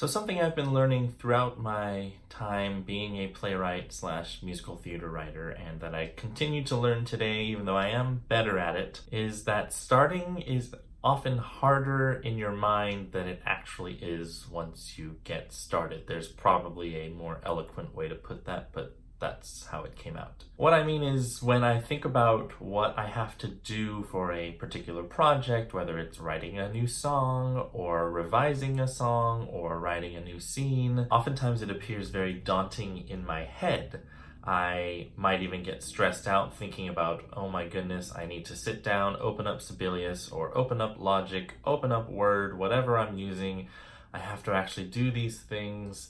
So something I've been learning throughout my time being a playwright slash musical theater writer, and that I continue to learn today, even though I am better at it, is that starting is often harder in your mind than it actually is once you get started. There's probably a more eloquent way to put that, but that's how it came out. What I mean is, when I think about what I have to do for a particular project, whether it's writing a new song or revising a song or writing a new scene, oftentimes it appears very daunting in my head. I might even get stressed out thinking about, oh my goodness, I need to sit down, open up Sibelius or open up Logic, open up Word, whatever I'm using. I have to actually do these things,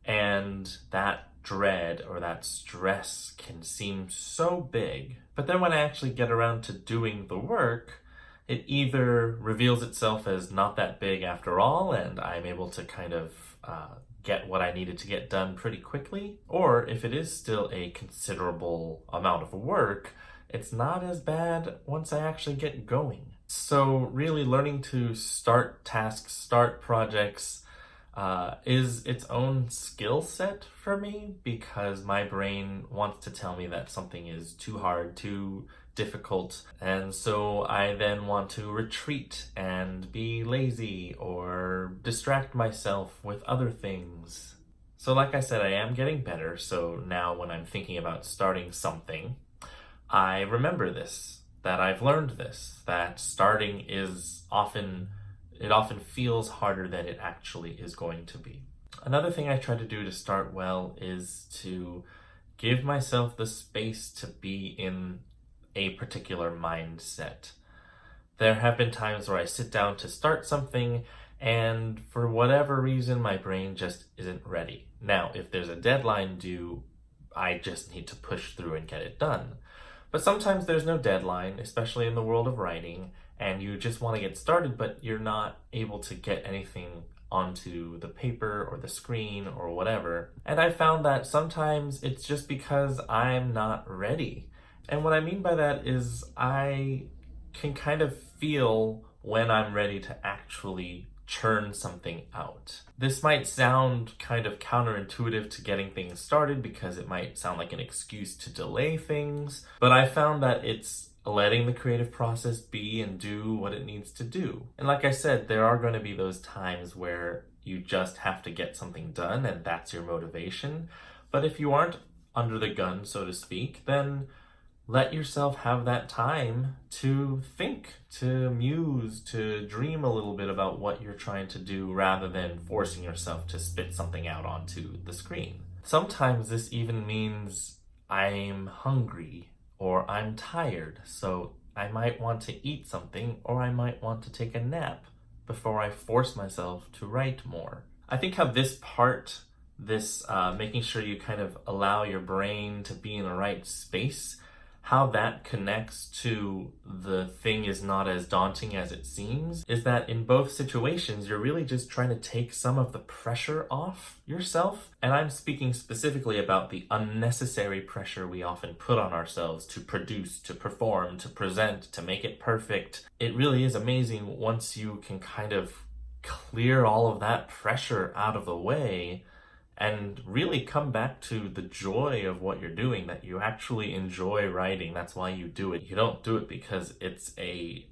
and that dread or that stress can seem so big. But then when I actually get around to doing the work, it either reveals itself as not that big after all, and I'm able to kind of get what I needed to get done pretty quickly, or if it is still a considerable amount of work, it's not as bad once I actually get going. So really learning to start tasks, start projects, is its own skill set for me, because my brain wants to tell me that something is too hard, too difficult, and so I then want to retreat and be lazy or distract myself with other things. So like I said, I am getting better, so now when I'm thinking about starting something, I remember this, that I've learned this, that starting is often feels harder than it actually is going to be. Another thing I try to do to start well is to give myself the space to be in a particular mindset. There have been times where I sit down to start something, and for whatever reason, my brain just isn't ready. Now, if there's a deadline due, I just need to push through and get it done. But sometimes there's no deadline, especially in the world of writing, and you just want to get started, but you're not able to get anything onto the paper or the screen or whatever. And I found that sometimes it's just because I'm not ready. And what I mean by that is I can kind of feel when I'm ready to actually churn something out. This might sound kind of counterintuitive to getting things started, because it might sound like an excuse to delay things, but I found that it's letting the creative process be and do what it needs to do. And like I said, there are going to be those times where you just have to get something done and that's your motivation. But if you aren't under the gun, so to speak, then let yourself have that time to think, to muse, to dream a little bit about what you're trying to do, rather than forcing yourself to spit something out onto the screen. Sometimes this even means I'm hungry or I'm tired, so I might want to eat something, or I might want to take a nap before I force myself to write more. I think how this part, making sure you kind of allow your brain to be in the right space, how that connects to the thing is not as daunting as it seems, is that in both situations, you're really just trying to take some of the pressure off yourself. And I'm speaking specifically about the unnecessary pressure we often put on ourselves to produce, to perform, to present, to make it perfect. It really is amazing once you can kind of clear all of that pressure out of the way and really come back to the joy of what you're doing, that you actually enjoy writing. That's why you do it. You don't do it because it's a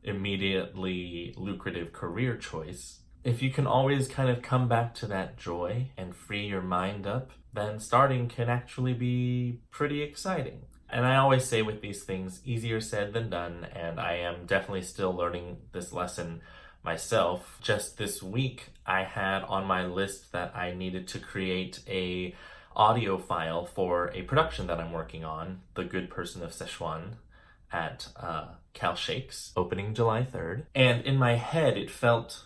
immediately lucrative career choice. If you can always kind of come back to that joy and free your mind up, then starting can actually be pretty exciting. And I always say with these things, easier said than done, and I am definitely still learning this lesson myself. Just this week, I had on my list that I needed to create a audio file for a production that I'm working on, The Good Person of Szechuan, at Cal Shakes, opening July 3rd. And in my head, it felt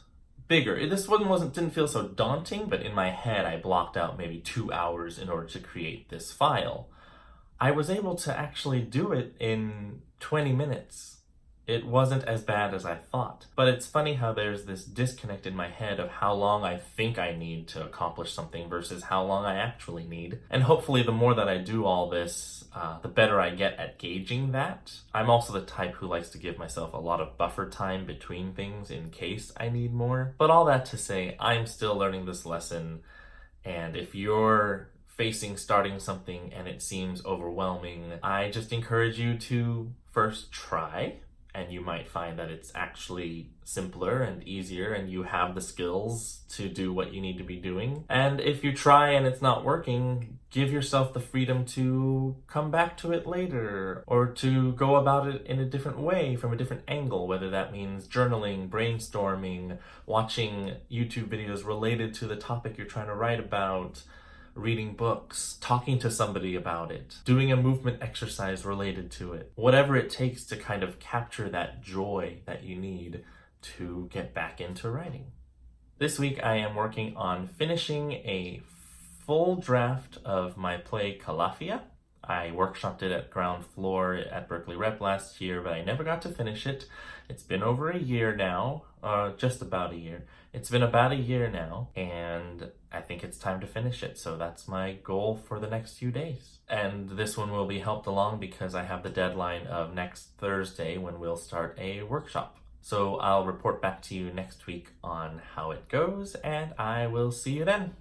bigger. This one didn't feel so daunting, but in my head, I blocked out maybe 2 hours in order to create this file. I was able to actually do it in 20 minutes. it wasn't as bad as I thought. But it's funny how there's this disconnect in my head of how long I think I need to accomplish something versus how long I actually need. And hopefully the more that I do all this, the better I get at gauging that. I'm also the type who likes to give myself a lot of buffer time between things in case I need more. But all that to say, I'm still learning this lesson, and if you're facing starting something and it seems overwhelming, I just encourage you to first try, and you might find that it's actually simpler and easier and you have the skills to do what you need to be doing. And if you try and it's not working, give yourself the freedom to come back to it later or to go about it in a different way, from a different angle, whether that means journaling, brainstorming, watching YouTube videos related to the topic you're trying to write about, reading books, talking to somebody about it, doing a movement exercise related to it. Whatever it takes to kind of capture that joy that you need to get back into writing. This week I am working on finishing a full draft of my play Calafia. I workshopped it at Ground Floor at Berkeley Rep last year, but I never got to finish it. It's been over a year now, just about a year. It's been about a year now, and I think it's time to finish it. So that's my goal for the next few days. And this one will be helped along because I have the deadline of next Thursday when we'll start a workshop. So I'll report back to you next week on how it goes, and I will see you then.